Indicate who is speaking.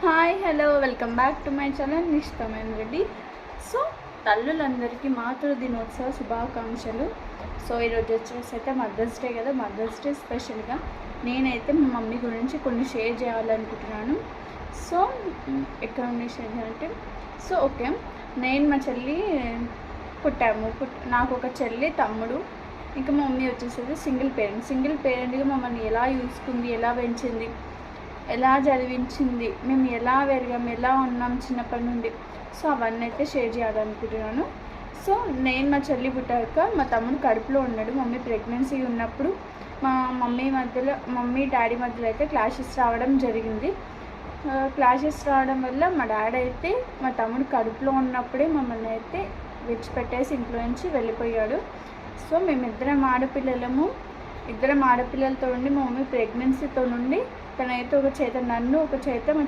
Speaker 1: Hi hello welcome back to my channel Nishkaman Reddy. So తల్లులందరికీ మాతృ దినోత్సవ శుభాకాంక్షలు. సో ఈరోజు వచ్చేసి అయితే మదర్స్ డే కదా, మదర్స్ డే స్పెషల్గా నేనైతే మా మమ్మీ గురించి కొన్ని షేర్ చేయాలనుకుంటున్నాను. సో ఎక్కడ ఉండి షేర్ చేయాలంటే ఓకే, నేను మా చెల్లి పుట్టాము. నాకు ఒక చెల్లి తమ్ముడు, ఇంకా మా మమ్మీ వచ్చేసి సింగిల్ పేరెంట్గా మమ్మల్ని ఎలా చూసుకుంది, ఎలా పెంచింది, ఎలా చదివించింది, మేము ఎలా పెరిగాము, ఎలా ఉన్నాం చిన్నప్పటి నుండి. సో అవన్నీ అయితే షేర్ చేయాలనుకుంటున్నాను. సో నేను మా చెల్లి పుట్టాక మా తమ్ముడు కడుపులో ఉన్నాడు. మమ్మీ ప్రెగ్నెన్సీ ఉన్నప్పుడు మా మమ్మీ డాడీ మధ్యలో అయితే క్లాషెస్ రావడం జరిగింది. క్లాషెస్ రావడం వల్ల మా డాడీ అయితే మా తమ్ముడు కడుపులో ఉన్నప్పుడే మమ్మల్ని అయితే విడిచిపెట్టేసి ఇంట్లో నుంచి వెళ్ళిపోయాడు. సో మేమిద్దరం ఆడపిల్లలతో ఉండి మా మమ్మీ ప్రెగ్నెన్సీతో నుండి తనైతే ఒక చేత నన్ను, ఒక చేత మా